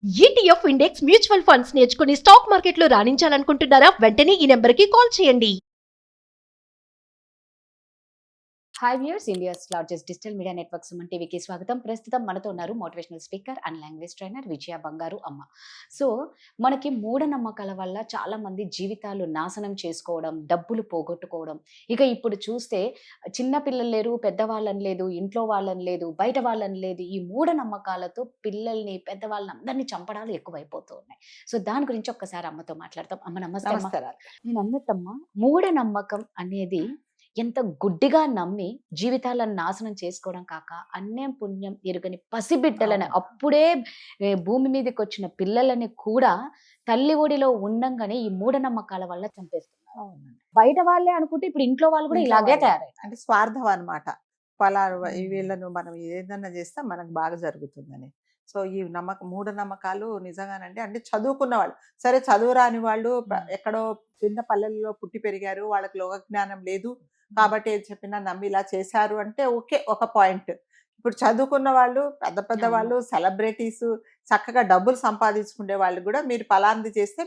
ETF index mutual funds నేర్చుకుని stock మార్కెట్లో రాణించాలనుకుంటున్నారా? వెంటనే ఈ నెంబర్కి కాల్ చేయండి. Hi viewers, India's largest digital media network Suman టీవీకి స్వాగతం. ప్రస్తుతం మనతో ఉన్నారు motivational speaker and language trainer Vijaya Bangaru అమ్మ. సో మనకి మూఢనమ్మకాల వల్ల చాలా మంది జీవితాలు నాశనం చేసుకోవడం, డబ్బులు పోగొట్టుకోవడం. ఇక ఇప్పుడు చూస్తే చిన్న పిల్లలు లేరు, పెద్దవాళ్ళని లేదు, ఇంట్లో వాళ్ళని లేదు, బయట వాళ్ళని లేదు. ఈ మూఢనమ్మకాలతో పిల్లల్ని, పెద్దవాళ్ళని అందరినీ చంపడాలు ఎక్కువైపోతూ ఉన్నాయి. సో దాని గురించి ఒక్కసారి అమ్మతో మాట్లాడతాం. అమ్మ నమస్తే. నమస్కారాలు. నేను అన్నట్టమ్మా, మూఢనమ్మకం అనేది ఎంత గుడ్డిగా నమ్మి జీవితాలను నాశనం చేసుకోవడం కాక, అన్యం పుణ్యం ఎరుగని పసిబిడ్డలని, అప్పుడే భూమి మీదకి వచ్చిన పిల్లలని కూడా తల్లి ఒడిలో ఉండంగానే ఈ మూఢనమ్మకాల వల్ల చంపేస్తున్నారు. బయట వాళ్ళే అనుకుంటే ఇప్పుడు ఇంట్లో వాళ్ళు కూడా ఇలాగే తయారయ్యారు. అంటే స్వార్థం అన్నమాట. వీళ్ళను మనం ఏదన్నా చేస్తే మనకు బాగా జరుగుతుందని. సో ఈ మూఢనమ్మకాలు నిజంగానండి. అంటే చదువుకున్న వాళ్ళు, సరే చదువు రాని వాళ్ళు ఎక్కడో చిన్న పల్లెల్లో పుట్టి పెరిగారు, వాళ్ళకి లోక జ్ఞానం లేదు కాబట్టి ఏది చెప్పినా నమ్మి ఇలా చేశారు అంటే ఓకే, ఒక పాయింట్. ఇప్పుడు చదువుకున్న వాళ్ళు, పెద్ద పెద్ద వాళ్ళు, సెలబ్రిటీస్, చక్కగా డబ్బులు సంపాదించుకునే వాళ్ళు కూడా మీరు ఫలాంది చేస్తే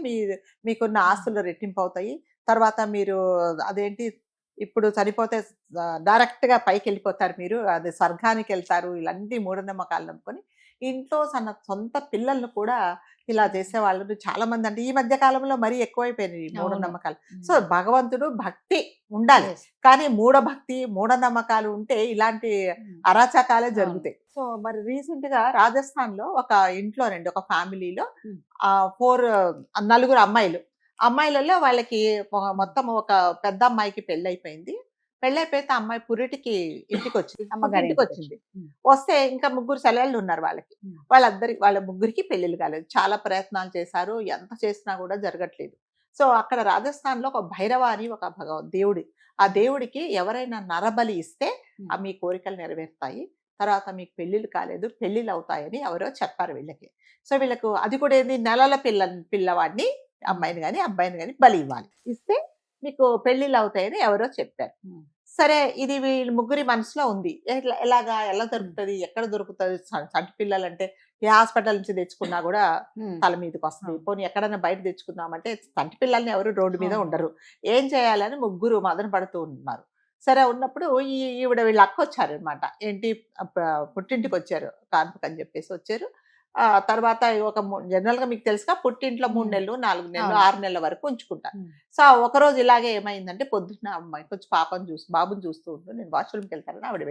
మీకున్న ఆస్తులు రెట్టింపు అవుతాయి. తర్వాత మీరు అదేంటి ఇప్పుడు చనిపోతే డైరెక్ట్గా పైకి వెళ్ళిపోతారు, మీరు అది స్వర్గానికి వెళ్తారు. ఇలాంటి మూఢనమ్మకాలు నమ్ముకొని ఇంట్లో సొంత పిల్లలను కూడా ఇలా చేసే వాళ్ళు చాలా మంది. అంటే ఈ మధ్య కాలంలో మరీ ఎక్కువైపోయినాయి ఈ మూఢనమ్మకాలు. సో భగవంతుడు భక్తి ఉండాలి, కానీ మూఢనమ్మకాలు ఉంటే ఇలాంటి అరాచకాలే జరుగుతాయి. సో మరి రీసెంట్ గా రాజస్థాన్ లో ఒక ఇంట్లోనండి, ఒక ఫ్యామిలీలో 4 అమ్మాయిలలో వాళ్ళకి మొత్తం ఒక పెద్ద అమ్మాయికి పెళ్ళైపోయింది. పెళ్ళైపోతే అమ్మాయి ఇంటికి వచ్చింది. వస్తే ఇంకా 3 సెలవులు ఉన్నారు వాళ్ళకి. వాళ్ళ ముగ్గురికి పెళ్లిళ్ళు కాలేదు. చాలా ప్రయత్నాలు చేశారు, ఎంత చేసినా కూడా జరగట్లేదు. సో అక్కడ రాజస్థాన్ లో ఒక భైరవ అని ఒక దేవుడి, ఆ దేవుడికి ఎవరైనా నరబలి ఇస్తే మీ కోరికలు నెరవేరుతాయి, తర్వాత మీకు పెళ్లిళ్ళు కాలేదు, పెళ్లిళ్ళు అవుతాయని ఎవరో చెప్పారు వీళ్ళకి. సో వీళ్ళకు అది కూడా ఏంది, నెలల పిల్లవాడిని, అమ్మాయిని కానీ అబ్బాయిని కానీ బలి ఇస్తే మీకు పెళ్లిళ్ళు అవుతాయని ఎవరో చెప్పారు. సరే, ఇది వీళ్ళ ముగ్గురి మనసులో ఉంది. ఎలా దొరుకుతుంది, ఎక్కడ దొరుకుతుంది చంటి పిల్లలంటే? ఏ హాస్పిటల్ నుంచి తెచ్చుకున్నా కూడా తల మీదకి వస్తుంది. పోనీ ఎక్కడైనా బయట తెచ్చుకుందామంటే చంటి పిల్లల్ని ఎవరు రోడ్డు మీద ఉండరు. ఏం చేయాలని ముగ్గురు మదన పడుతూ ఉన్నారు. సరే ఉన్నప్పుడు ఈవిడ వీళ్ళ అక్క వచ్చారనమాట. ఏంటి, పుట్టింటికి వచ్చారు, కాన్పుకు అని చెప్పేసి వచ్చారు. తర్వాత జనరల్ గా మీకు తెలుసుగా, పుట్టింట్లో 3 నెలలు, 4 నెలలు, 6 నెలల వరకు ఉంచుకుంటారు. సో ఒకరోజు ఇలాగే ఏమైందంటే, పొద్దున్న అమ్మాయి కొంచెం బాబుని చూస్తూ ఉంటూ నేను వాష్రూమ్కి వెళ్తానని ఆవిడ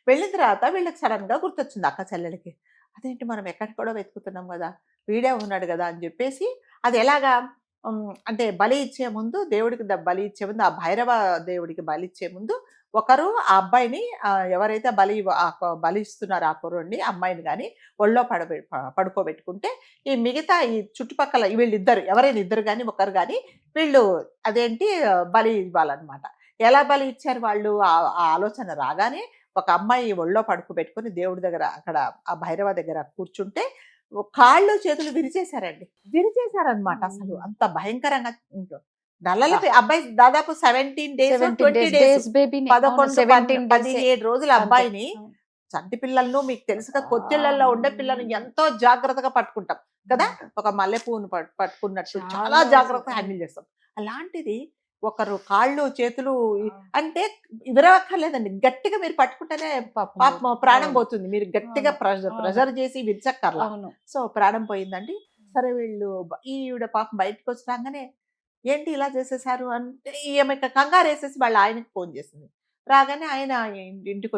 వెళ్ళిన తర్వాత వీళ్ళకి సడన్ గా గుర్తొచ్చింది అక్క చెల్లెలకి. అదేంటి, మనం ఎక్కడికూడా వెతుకుతున్నాం కదా, వీడే ఉన్నాడు కదా అని చెప్పేసి, అది ఎలాగా అంటే బలి ఇచ్చే ముందు, దేవుడికి బలి ఇచ్చే ముందు, ఆ భైరవ దేవుడికి బలి ఇచ్చే ముందు ఒకరు ఆ అబ్బాయిని, ఎవరైతే బలి ఇస్తున్నారో ఆ కుర్రోడిని, అమ్మాయిని కానీ ఒళ్ళో పడుకోబెట్టుకుంటే, ఈ మిగతా ఈ చుట్టుపక్కల వీళ్ళిద్దరు, ఎవరైనా ఇద్దరు కానీ ఒకరు కానీ వీళ్ళు అదేంటి బలి ఇవ్వాలన్నమాట. ఎలా బలి ఇచ్చారు వాళ్ళు? ఆ ఆలోచన రాగానే ఒక అమ్మాయి ఒళ్ళో పడుకోబెట్టుకుని దేవుడి దగ్గర, అక్కడ ఆ భైరవ దగ్గర కూర్చుంటే కాళ్ళు చేతులు విరిచేశారనమాట. అసలు అంత భయంకరంగా అబ్బాయి దాదాపు 17 డేస్ 20 డేస్ 17 రోజుల అబ్బాయిని, చంటి పిల్లలను మీకు తెలుసుగా, కొత్తిళ్లలో ఉండే పిల్లల్ని ఎంతో జాగ్రత్తగా పట్టుకుంటాం కదా, ఒక మల్లెపూను పట్టుకున్నట్టు చాలా జాగ్రత్తగా హ్యాండిల్ చేస్తాం. అలాంటిది ఒకరు కాళ్ళు చేతులు అంటే విరవక్కర్లేదండి, గట్టిగా మీరు పట్టుకుంటేనే ప్రాణం పోతుంది. మీరు గట్టిగా ప్రెజర్ చేసి విరచక్కర్లా. సో ప్రాణం పోయిందండి. సరే వీళ్ళు ఈవిడ పాపం బయటకు వచ్చినాగానే, ఏంటి ఇలా చేసేసారు అంటే, ఈమె కంగారు వేసేసి వాళ్ళ ఆయనకి ఫోన్ చేసింది. రాగానే ఆయన ఇంటికి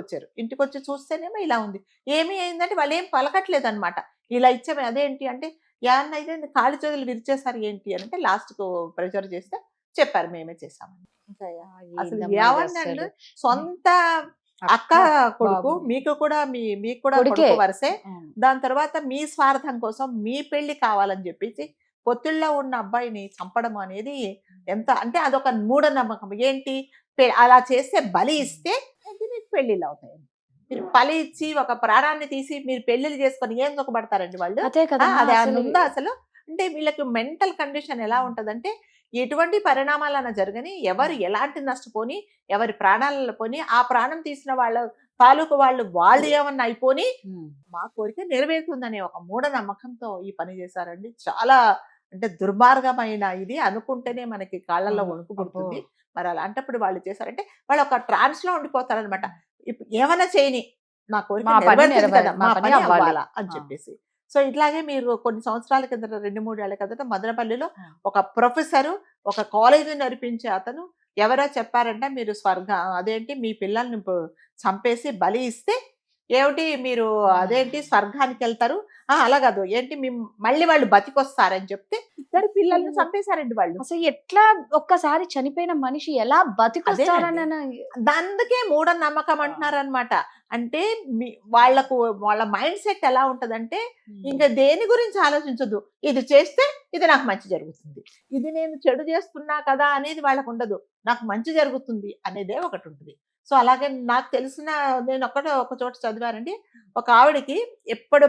వచ్చి చూస్తేనేమో ఇలా ఉంది. ఏమి అయిందంటే వాళ్ళు ఏం పలకట్లేదు అనమాట. ఇలా ఇచ్చామే, అదేంటి అంటే, యాన్న అయితే కాళ్ళు చేతులు విరిచేసారు ఏంటి అని అంటే, లాస్ట్కు ప్రెషర్ చేస్తే చెప్పారు మేమే చేసామని. అసలు ఏమన్నా, సొంత అక్క కొడుకు, మీకు కూడా కొడుకు వరసే. దాని తర్వాత మీ స్వార్థం కోసం మీ పెళ్లి కావాలని చెప్పేసి పొత్తిళ్ళలో ఉన్న అబ్బాయిని చంపడం అనేది ఎంత అంటే, అదొక మూఢనమ్మకం. ఏంటి, అలా చేస్తే బలి ఇస్తే మీకు పెళ్లిళ్ళు అవుతాయి. మీరు బలి ఇచ్చి ఒక ప్రాణాన్ని తీసి మీరు పెళ్లిళ్ళు చేసుకొని ఏం సుఖపడతారండి వాళ్ళు? అది ఉందా అసలు? అంటే వీళ్ళకి మెంటల్ కండిషన్ ఎలా ఉంటదంటే, ఎటువంటి పరిణామాలన్నా జరగని, ఎవరు ఎలాంటి నష్టపోని, ఎవరి ప్రాణాలలో పోని, ఆ ప్రాణం తీసిన వాళ్ళ తాలూకు వాళ్ళు ఏమన్నా అయిపోని మా కోరిక నెరవేరుతుందనే ఒక మూఢనమ్మకంతో ఈ పని చేశారండి. చాలా అంటే దుర్మార్గమైన ఇది అనుకుంటేనే మనకి కాళ్ళల్లో వణుకు పుడుతుంది. మరి అలాంటప్పుడు వాళ్ళు చేశారంటే వాళ్ళు ఒక ట్రాన్స్ లో ఉండిపోతారనమాట. ఇప్పుడు ఏమైనా చేయని నా కోరిక మా పని నెరవేరుతుంది కదా, మా మా పని పని అవ్వాలి. అవ్వాలా అని చెప్పేసి. సో ఇట్లాగే మీరు కొన్ని సంవత్సరాల కిందట 2-3 ఏళ్ల కిందట మదనపల్లిలో ఒక ప్రొఫెసరు ఒక కాలేజీ నడిపించే అతను ఎవరో చెప్పారంటే మీరు అదేంటి మీ పిల్లల్ని చంపేసి బలి ఇస్తే ఏమిటి మీరు అదేంటి స్వర్గానికి వెళ్తారు, అలా కాదు ఏంటి మళ్ళీ వాళ్ళు బతికొస్తారని చెప్తే ఇద్దరు పిల్లల్ని చంపేశారండి వాళ్ళు. అసలు ఎట్లా ఒక్కసారి చనిపోయిన మనిషి ఎలా బతికొస్తారని అందుకే మూఢనమ్మకం అంటున్నారు అనమాట. అంటే వాళ్ళ మైండ్ సెట్ ఎలా ఉంటదంటే ఇంకా దేని గురించి ఆలోచించదు, ఇది చేస్తే ఇది నాకు మంచి జరుగుతుంది, ఇది నేను చెడు చేస్తున్నా కదా అనేది వాళ్ళకు ఉండదు, నాకు మంచి జరుగుతుంది అనేదే ఒకటి ఉంటుంది. సో అలాగే నాకు తెలిసిన నేను ఒక చోట చదివానండి, ఒక ఆవిడకి ఎప్పుడు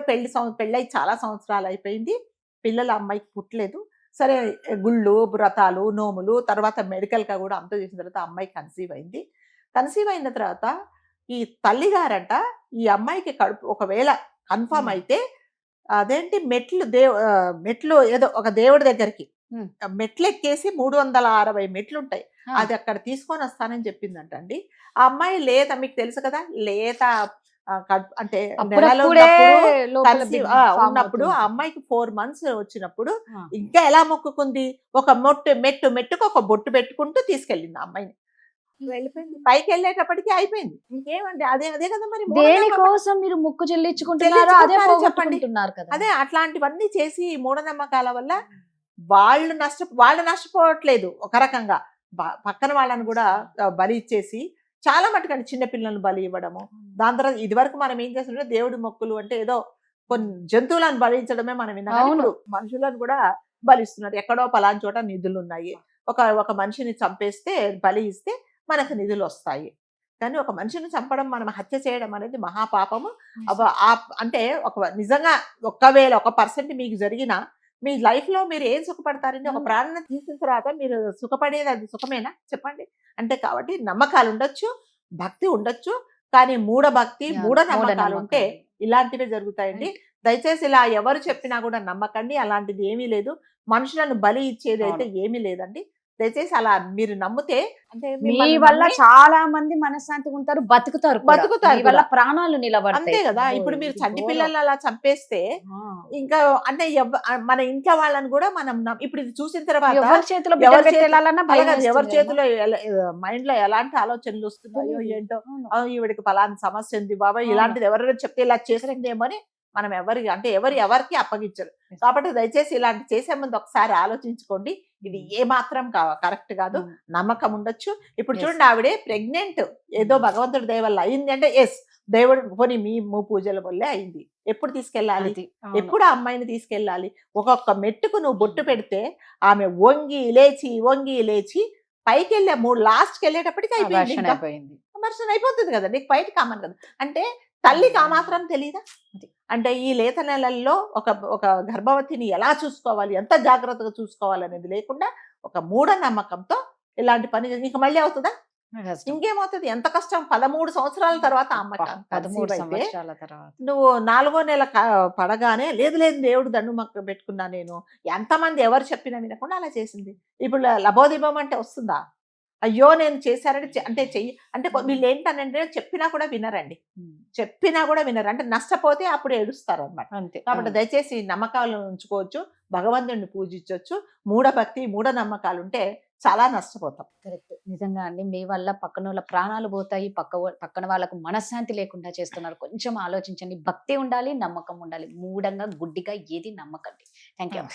పెళ్ళై చాలా సంవత్సరాలు అయిపోయింది, పిల్లలు అమ్మాయికి పుట్టలేదు. సరే గుళ్ళు వ్రతాలు నోములు తర్వాత మెడికల్గా కూడా అంతా చేసిన తర్వాత అమ్మాయి కన్సీవ్ అయింది. కన్సీవ్ అయిన తర్వాత ఈ తల్లిగారంట ఈ అమ్మాయికి కడుపు ఒకవేళ కన్ఫర్మ్ అయితే అదేంటి మెట్లు ఏదో ఒక దేవుడి దగ్గరికి మెట్లు ఎక్కేసి 360 మెట్లు ఉంటాయి, అది అక్కడ తీసుకొని వస్తానని చెప్పిందంట అండి. ఆ అమ్మాయి లేత మీకు తెలుసు కదా, లేత అంటే నెలలో ఉన్నప్పుడు ఆ అమ్మాయికి 4 months వచ్చినప్పుడు ఇంకా ఎలా మొక్కుకుంది, ఒక మెట్టుకు ఒక బొట్టు పెట్టుకుంటూ తీసుకెళ్ళింది ఆ అమ్మాయిని. వెళ్ళిపోయింది, పైకి వెళ్ళేటప్పటికి అయిపోయింది. ఇంకేమండి అదే కదా మరి దేనికోసం మీరు ముక్కు చెల్లించుకుంటున్నారో అదే చెప్పండి కదా. అదే అట్లాంటివన్నీ చేసి మూఢనమ్మకాల వల్ల వాళ్ళు నష్టపోవట్లేదు, ఒక రకంగా పక్కన వాళ్ళని కూడా బలి ఇచ్చేసి చాలా మటుకండి చిన్నపిల్లలను బలి ఇవ్వడము. దాని తర్వాత ఇది వరకు మనం ఏం చేస్తుంటే దేవుడి మొక్కులు అంటే ఏదో కొన్ని జంతువులను బలించడమే మనం విన్నాం. ఇప్పుడు మనుషులను కూడా బలిస్తున్నారు, ఎక్కడో పలానా చోట నిధులు ఉన్నాయి, ఒక మనిషిని చంపేస్తే బలి ఇస్తే మనకు నిధులు వస్తాయి. కానీ ఒక మనిషిని చంపడం, మనం హత్య చేయడం అనేది మహాపాపము. అంటే నిజంగా ఒకవేళ 1% మీకు జరిగినా మీ లైఫ్ లో మీరు ఏం సుఖపడతారండి? ఒక ప్రాణాన్ని తీసిన తర్వాత మీరు సుఖపడేది అది సుఖమేనా చెప్పండి? అంటే కాబట్టి నమ్మకాలు ఉండొచ్చు, భక్తి ఉండొచ్చు, కానీ మూఢనమ్మకాలు ఉంటే ఇలాంటివే జరుగుతాయండి. దయచేసి ఇలా ఎవరు చెప్పినా కూడా నమ్మకండి, అలాంటిది ఏమీ లేదు. మనుషులను బలి ఇచ్చేది అయితే ఏమీ లేదండి. దయచేసి అలా మీరు నమ్మితే అంటే మీ వల్ల చాలా మంది మనశ్శాంతిగా ఉంటారు, బతుకుతారు వల్ల ప్రాణాలు నిలబడతాయి. అంతే కదా. ఇప్పుడు మీరు చంటి పిల్లల్ని అలా చంపేస్తే ఇంకా అంటే మన ఇంట్లో వాళ్ళని కూడా మనం ఇప్పుడు ఇది చూసిన తర్వాత ఎవరి చేతిలో మైండ్ లో ఎలాంటి ఆలోచనలు వస్తున్నాయో ఏంటో, ఈవిడికి పలానా సమస్య ఉంది బాబా, ఇలాంటిది ఎవరైనా చెప్తే ఇలా చేసిందేమో అని మనం ఎవరికి అప్పగించరు. కాబట్టి దయచేసి ఇలాంటి చేసే ముందు ఒకసారి ఆలోచించుకోండి, ఇది ఏ మాత్రం కరెక్ట్ కాదు. నమ్మకం ఉండొచ్చు. ఇప్పుడు చూడండి, ఆవిడే ప్రెగ్నెంట్, ఏదో భగవంతుడి దయ వల్ల అయింది అంటే దేవుడు పోనీ మీ పూజల వల్లే అయింది. ఎప్పుడు తీసుకెళ్ళాలి, ఎప్పుడు ఆ అమ్మాయిని తీసుకెళ్ళాలి? ఒక్కొక్క మెట్టుకు నువ్వు బొట్టు పెడితే ఆమె వంగి లేచి పైకి వెళ్ళే లాస్ట్కి వెళ్ళేటప్పటికి అయిపోయింది, అమర్షన్ అయిపోతుంది కదా, నీకు బయట కామన్ కదా. అంటే తల్లికి ఆ మాత్రం తెలియదా? అంటే ఈ లేత నెలల్లో ఒక గర్భవతిని ఎలా చూసుకోవాలి, ఎంత జాగ్రత్తగా చూసుకోవాలి అనేది లేకుండా ఒక మూఢనమ్మకంతో ఇలాంటి పని ఇంకా మళ్ళీ అవుతుందా? ఇంకేమవుతుంది? ఎంత కష్టం. 13 సంవత్సరాల తర్వాత అమ్మాయి 13 సంవత్సరాల తర్వాత నువ్వు 4వ నెల పడగానే లేదు దేవుడు దండు మొక్క పెట్టుకున్నా నేను, ఎంతమంది ఎవరు చెప్పినా వినకుండా అలా చేసింది. ఇప్పుడు లబోదిబం అంటే వస్తుందా? అయ్యో నేను చేశానంటే అంటే చెయ్యి అంటే వీళ్ళు ఏంటనంటే చెప్పినా కూడా వినరండి, అంటే నష్టపోతే అప్పుడు ఏడుస్తారు అనమాట. కాబట్టి దయచేసి నమ్మకాలు ఉంచుకోవచ్చు, భగవంతుడిని పూజించవచ్చు. మూఢనమ్మకాలు ఉంటే చాలా నష్టపోతాం. కరెక్ట్. నిజంగా అండి, మీ వల్ల పక్కన వాళ్ళ ప్రాణాలు పోతాయి, పక్కన వాళ్ళకు మనశ్శాంతి లేకుండా చేస్తున్నారు. కొంచెం ఆలోచించండి, భక్తి ఉండాలి, నమ్మకం ఉండాలి. మూఢంగా గుడ్డిగా ఏది నమ్మకండి. Thank you.